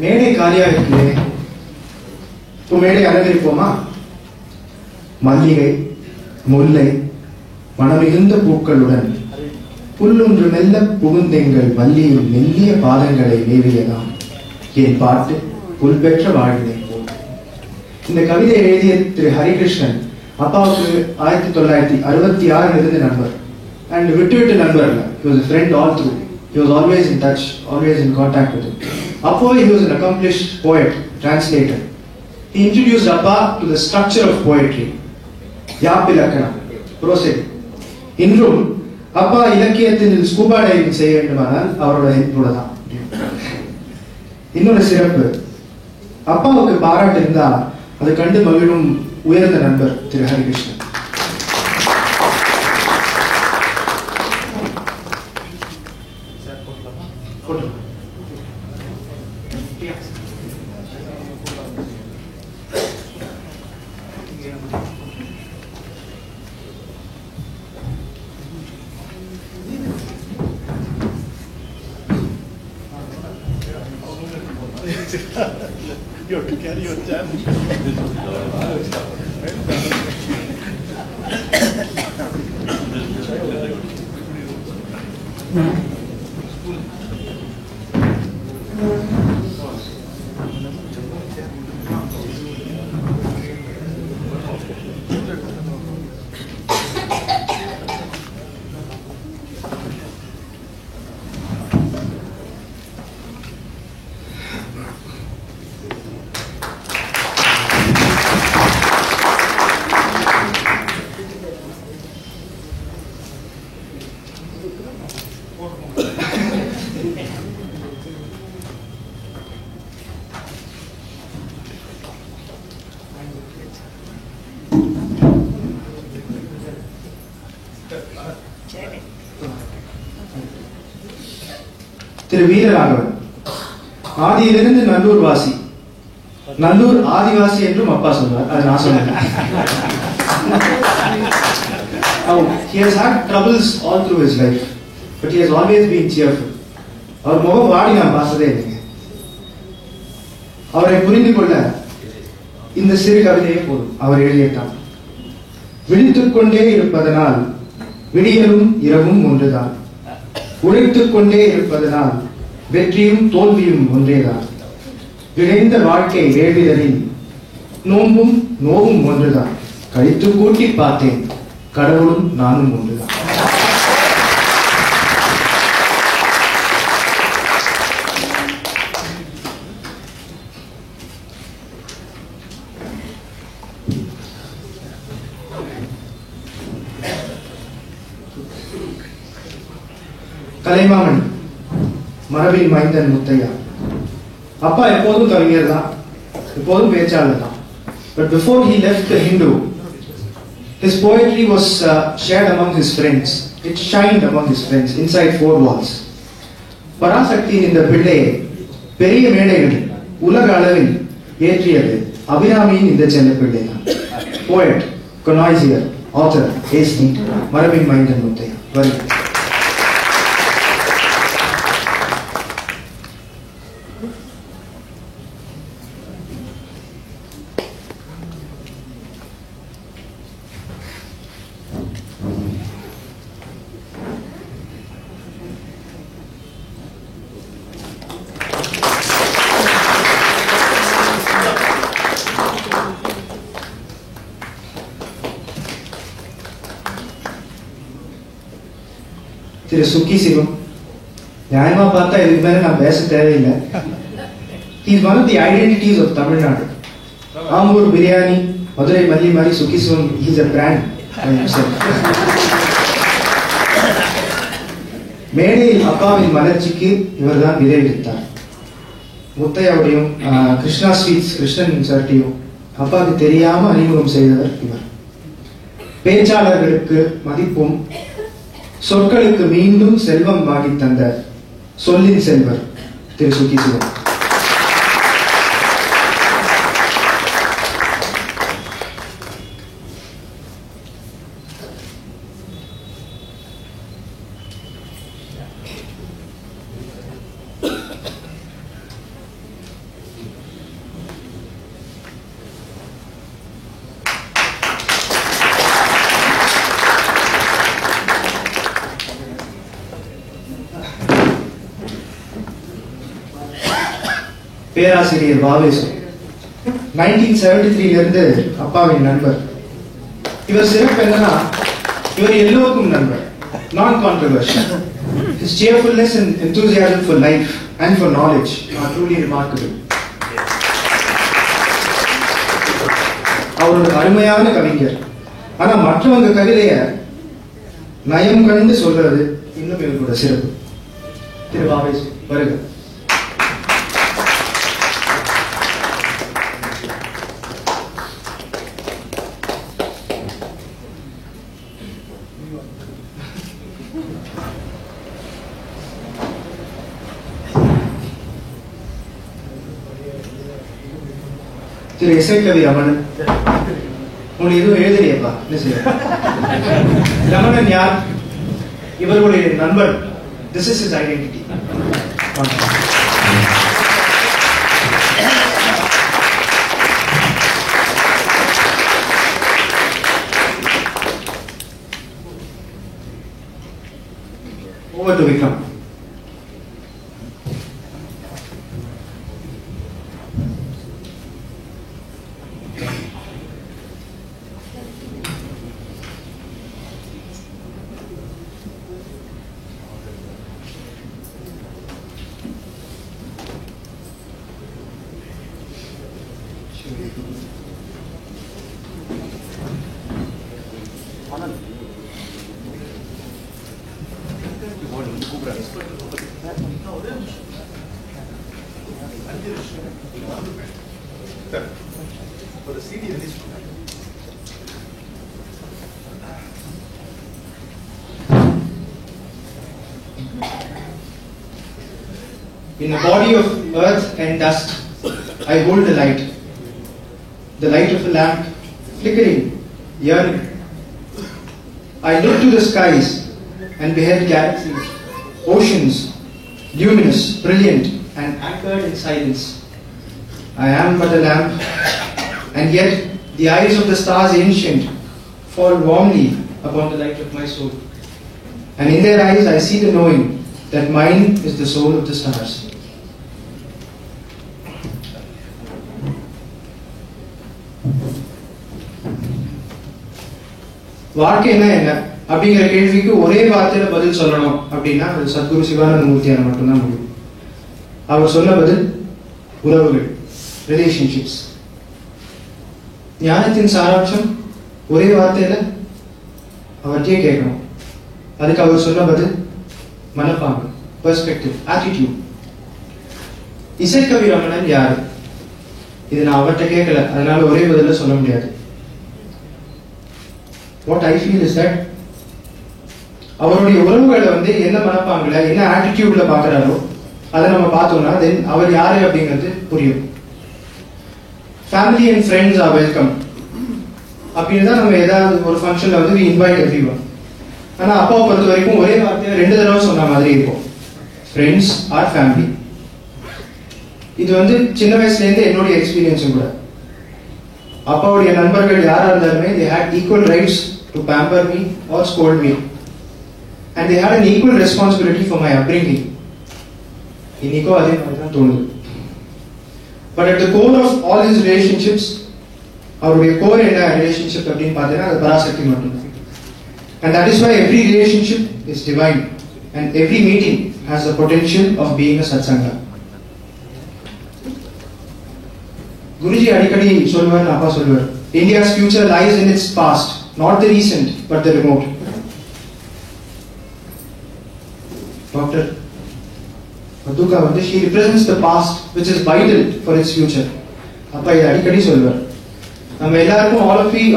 மேடை காலியா இருக்குல்லே, இப்போ மேடை அலங்கரிப்போமா? மல்லிகை முல்லை மனமிகுந்த பூக்களுடன் புல்லொன்று மெல்ல புகுந்தெங்கள் வள்ளியின் மெல்லிய பாதங்களை மேவியதாம் என் பாட்டு புல் பெற்ற வாழ்வினை போல். இந்த கவிதை எழுதிய திரு ஹரிகிருஷ்ணன் அப்பாவுக்கு 1966 இருந்து நண்பர். அண்ட் விட்டு விட்டு நண்பர் இல்லை, he was a friend all through. He was always in touch, always in contact with him. Appo he was an accomplished poet, translator. He introduced Appa to the structure of poetry. யாப்பிலக்கண புரோசை. இன்றும் அப்பா இலக்கியத்தில் scuba diving செய்ய வேண்டுமானால் அவரோட ஹெல்ப்போட தான். இன்னொரு சிறப்பு, அப்பாவுக்கு பாராட்டு இருந்தா அதை கண்டு மகிழும் உயர்ந்த நண்பர் திரு Harikrishnan. You have to carry your jam. திரு வீரராகவன் ஆதியிலிருந்து நல்லூர் வாசி, நல்லூர் ஆதிவாசி என்றும் அப்பா சொல்றார், அது நான் சொன்னேன். He has had troubles all through his life, but he has always been cheerful. அவர் முகம் வாடி நான் பார்த்ததே இல்லைங்க. அவரை புரிந்து கொள்ள இந்த சிறு கவிதையே போதும். அவர் எழுதிட்டார், விழித்துக் கொண்டே இருப்பதனால் விடியலும் இரவும் ஒன்றுதான், உழைத்துக் கொண்டே இருப்பதனால் வெற்றியும் தோல்வியும் ஒன்றேதான், விளைந்த வாழ்க்கை வேள்விதலில் நோம்பும் நோவும் ஒன்றுதான், கழித்து கூட்டி பார்த்தேன் கடவுளும் நானும் ஒன்றுதான். கலைமாமணி மரபின் மைந்தன் முத்தையா. அப்பா எப்போதும் கவிஞர் தான், எப்போதும் பேச்சாளர் தான். But before he left the Hindu, his poetry was shared among his friends. It shined among his friends inside four walls. பராசக்தியின் இந்த பிள்ளையை பெரிய மேடைகளில் உலக அளவில் ஏற்றியது அபிராமியின் இந்த செல்ல பிள்ளை தான். Poet, connoisseur, author, aesthete, மரபின் மைந்தன் முத்தையா. வருக. திரு சுக்கி சிவம், நியாயமா பார்த்தா இதுக்கு மேல நான் பேச தேவையில்லை. He is one of the identities of Tamil Nadu. Ambur biryani, Madurai மல்லி மாதிரி சுக்கி சிவம், he is a brand by himself. மேடையில் அப்பாவின் வளர்ச்சிக்கு இவர் தான் விதை விதித்தார். முத்தையாவுடையும் கிருஷ்ணா ஸ்வீட்ஸ் கிருஷ்ணன் சார்ட்டையும் அப்பாவுக்கு தெரியாம அறிமுகம் செய்தவர் இவர். பேச்சாளர்களுக்கு மதிப்பும் சொற்களுக்கு மீண்டும் செல்வம் வாங்கி தந்த சொல்லின் செல்வர் திரு சுக்கி சிவம். பேராசிரியர் வாவேசு. 1973 இருந்து அப்பாவின் நண்பர். இவர் சிறப்பு என்னன்னா, இவர் எல்லோருக்கும் நண்பர், நான் controversial. His cheerfulness and enthusiasm for life and for knowledge are truly remarkable. அவர் ஒரு அருமையான கவிஞர். ஆனா மற்றவங்க கவிதைய நயம் கண்டு சொல்றது இன்னும் இவரோட சிறப்பு. திரு வாவேசு வருக. திரு இசைக்கவி ரமணன், உங்களுக்கு எதுவும் எழுதலையப்பா? என்ன செய்ய? ரமணன் யார்? இவர்களுடைய நண்பர். This is his identity. Over to Vikram. In a body of earth and dust, I hold the light of a lamp, flickering, yearning. I look to the skies and beheld galaxies, oceans, luminous, brilliant, and anchored in silence. I am but a lamp, and yet the eyes of the stars ancient fall warmly upon the light of my soul. And in their eyes I see the knowing that mine is the soul of the stars. வாழ்க்கைனா என்ன அப்படிங்கிற கேள்விக்கு ஒரே வார்த்தையில பதில் சொல்லணும் அப்படின்னா அது சத்குரு சிவானந்த மூர்த்தியால மட்டும்தான் முடியும். அவர் சொன்ன பதில் உறவுகள், ரிலேஷன்ஷிப்ஸ். ஞானத்தின் சாராம்சம் ஒரே வார்த்தையில அவர்கிட்டயே கேட்கணும். அதுக்கு அவர் சொன்ன பதில் மனப்பாங்கு, பெர்ஸ்பெக்டிவ், ஆட்டிடியூட். இசைக்கவி ரமணன் யாரு? இது நான் அவர்கிட்ட கேட்கல, அதனால ஒரே பதில சொல்ல முடியாது. What I feel is that அவருடைய உறவுகளை என்ன மனப்பாங்குல, என்ன ஆட்டிடியூட்ல பாக்குறாரோ அதை நம்ம பார்த்தோம்னா தென் அவர் யாரு அப்படிங்கிறது புரியும். Family and friends are welcome அப்படின்னு தான் நம்ம ஏதாவது ஒரு ஃபங்க்ஷன்ல we invite everyone. ஆனா அப்பாவை பொறுத்த வரைக்கும் ஒரே வார்த்தையை 2 தடவை சொன்ன மாதிரி இருக்கும், ஃப்ரெண்ட்ஸ் ஆர் ஃபேமிலி. இது சின்ன வயசுல இருந்து என்னுடைய எக்ஸ்பீரியன்ஸும் கூட. அப்பாவுடைய நண்பர்கள் யாரா இருந்தாலுமே they had equal rights to pamper me or scold me, and they had an equal responsibility for my upbringing. இன்னைக்கோ அதே மாதிரி தான் தோணுது. But at the core of all his relationships, அவருடைய கோர் என்ன ரிலேஷன்ஷிப் அப்படின்னு பார்த்தீங்கன்னா அது பராசக்தி மட்டும்தான். And that is why every relationship is divine and every meeting has the potential of being a satsanga. Guruji அடிக்கடி சொல்வார், அப்பா சொல்வார், India's future lies in its past, not the recent but the remote. Dr. Paduka she represents the past which is vital for its future. அப்பா இது அடிக்கடி சொல்வார். நம்ம எல்லாருக்கும்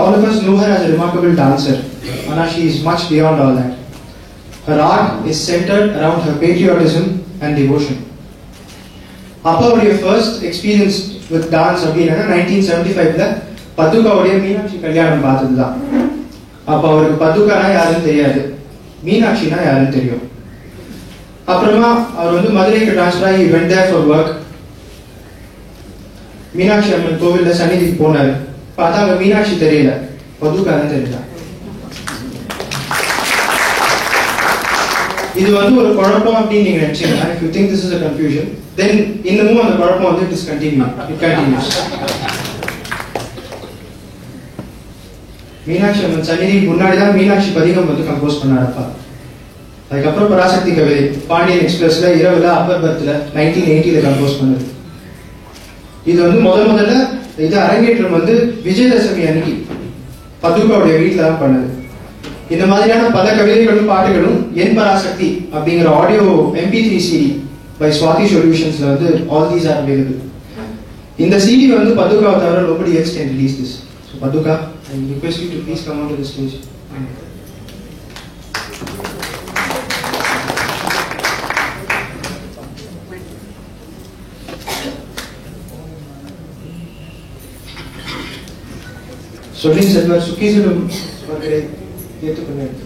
all of us know her as a remarkable dancer. Ana, she is much beyond all that. Her art is centered around her patriotism and devotion. அப்பாவுடைய first experience with dance அப்படின்னா 1975ல பதுகாவுடைய மீனாட்சி கல்யாணம் பார்த்ததுதான். அப்ப அவருக்கு பதுகானா யாருன்னு தெரியாது, மீனாட்சினா யாருன்னு தெரியும். அப்புறமா அவர் மதுரைக்கு டிரான்ஸ்ஃபர் ஆகி went there for work. Meenakshi Amman கோவில்ல சன்னிதிக்கு போனாரு. பார்த்தா அங்க மீனாட்சி தெரியல, பதுகான்னு தெரியல. இது வந்து ஒரு குழப்பம் அப்படின்னு நீங்க நினைச்சீங்கன்னா, if you think this is a confusion, then இன்னமும் அந்த குழப்பம் வந்து it continues. மீனாட்சி அம்மன் சந்நிதி முன்னாடி தான் மீனாட்சி பதிகம் வந்து கம்போஸ் பண்ணாரப்பா. அதுக்கப்புறம் பராசக்தி கவிதை பாண்டியன் எக்ஸ்பிரஸ்ல இரவுல அப்பர் பர்த்ல 1980 கம்போஸ் பண்ணது. இது வந்து முதல்ல இது அரங்கேற்றம் வந்து விஜயதசமி அன்னைக்கு பதுக்காவுடைய வீட்டில் தான் பண்ணது. இந்த மாதிரியான பல கவிதைகளும் பாட்டுகளும் என் பராசக்தி அப்படிங்கிற audio MP3 CD by Swathi சொல்யூஷன்ஸ்ல வந்து ஆல் தீஸ் ஆர் அவைலபிள். இந்த CD வந்து பதுக்காவை தவிர nobody else can release this. So Paduka, I request you to please come onto the stage. சொல்லிங் செல்வர் சுக்கீசிடும் அவர்களை ஏற்றுக்கொண்டேன்.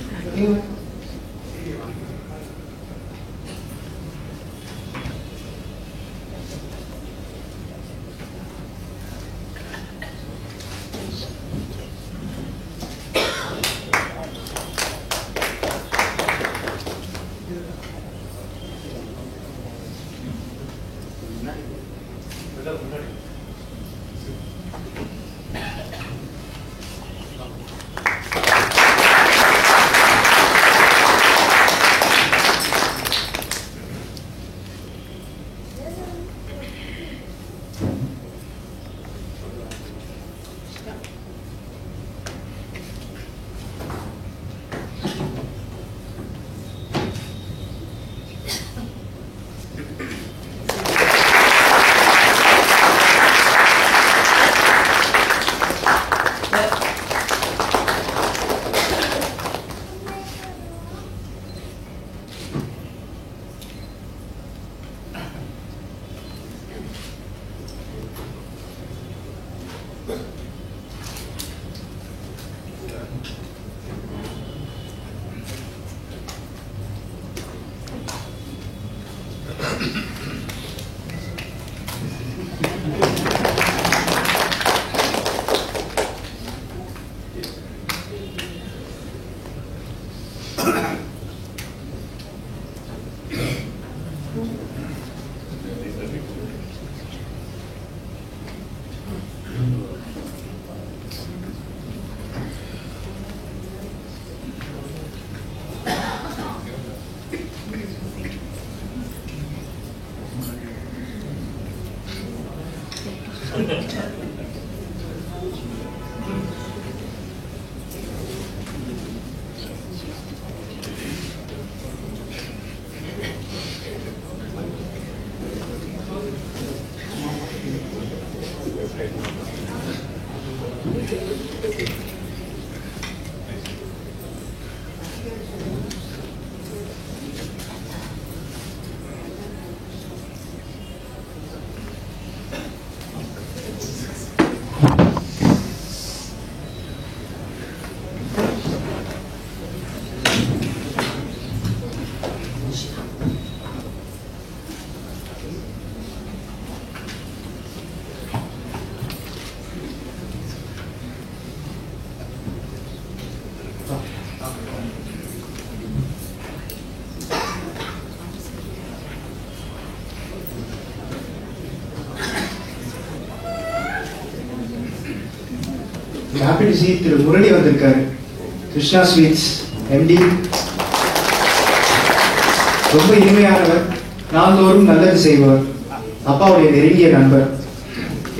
Happy to see திரு முரளி வந்திருக்காரு. Krishna sweets MD. ரொம்ப இனிமையானவர், நாள்தோறும் நல்லது செய்வார், அப்பாவுடைய நெருங்கிய நண்பர்.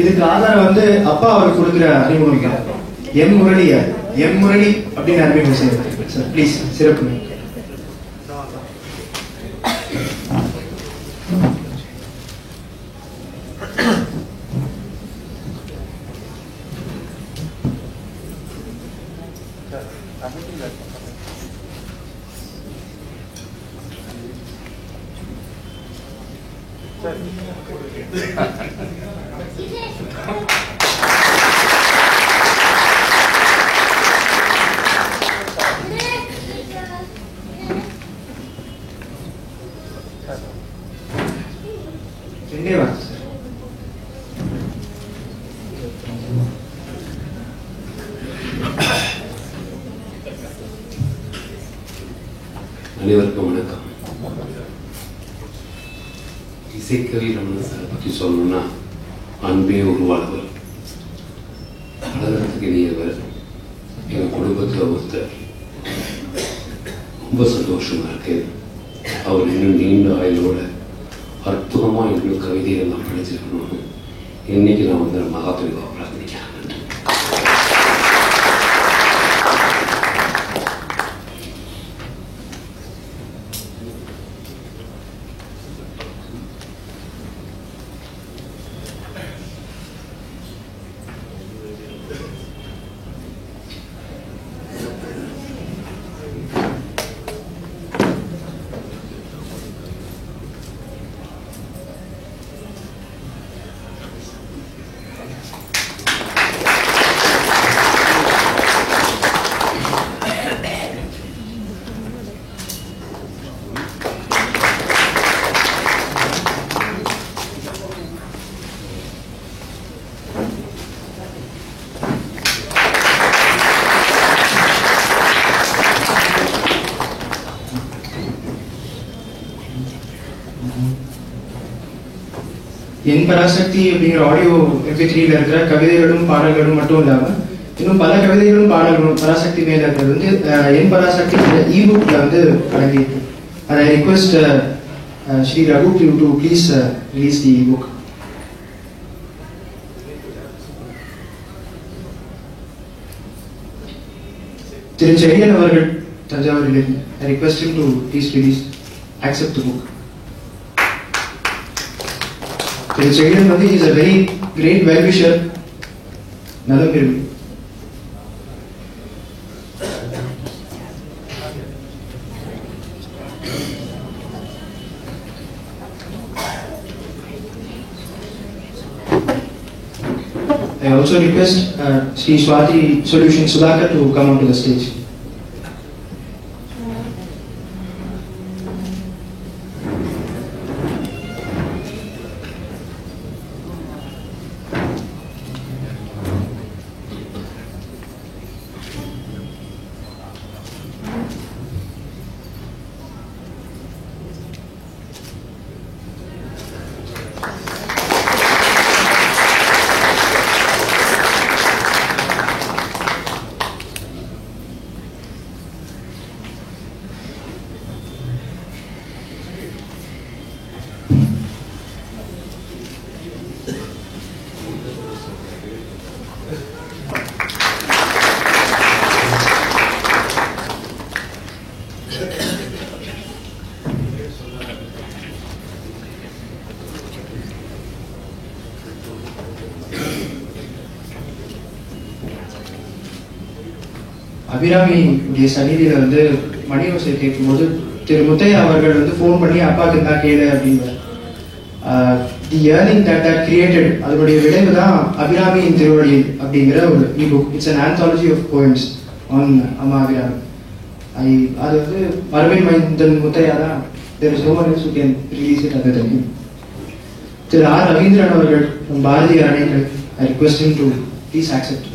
இதுக்கு ஆதாரம் வந்து அப்பா அவருக்கு கொடுக்குற அறிமுகம் தான். எம் முரளி அப்படின்னு அறிமுகம் செய்வார். சார் ப்ளீஸ் சிறப்பு. அனைவருக்கும் வணக்கம். இசைக்கவி ரமண சாரை பற்றி சொல்லணும்னா அன்பே உருவானவர், பலதரத்துக்கு இனியவர், எங்கள் குடும்பத்தில் ஒருத்தர். ரொம்ப சந்தோஷமா இருக்கு. அவர் இன்னும் நீண்ட ஆயுளோட அற்புதமாக இன்னும் கவிதைகள்லாம் படிச்சிருக்கணும்னு இன்னைக்கு நான் வந்து மகாபிரிவா பிரார்த்தனைக்கிறேன். என் பராசக்தி அப்படிங்கிற ஆடியோ MP3ல இருக்கிற கவிதைகளும் பாடல்களும் மட்டும் இல்லாம இன்னும் பல கவிதைகளும் பாடல்களும் பராசக்தி மேல இருக்கிறது வந்து என் பராசக்தி இபுக்ல வந்து அடங்கியிருக்கு. I request Shri Raghu to please release the ebook. திரு செழியன் அவர்கள் தஞ்சாவூரில் I request him to please release, accept the book. திரு செழியன் வந்து is a very great well-wisher. நலம் பெறும். I also request Sri Swati Solution Sudhakar to come onto the stage. Abirami சன்னிதியில வந்து மணியோசை கேட்கும்போது திரு முத்தையா அவர்கள் வந்து ஃபோன் பண்ணி அப்பாவுக்கு தான் கேளு அப்படின்னார். தி ஏர்னிங் தட் கிரியேட்டட் அதனுடைய விளைவு தான் அபிராமியின் திருவடியில் அப்படிங்கிற ஒரு ebook. It's an anthology of poems on அம்மா அபிராமி. அது வந்து மரபின் மைந்தன் முத்தையா தான். there is no one else who can release it other than him. Thiru R Ravindran அவர்கள் பாரதிய அணைகள் I request him to please accept.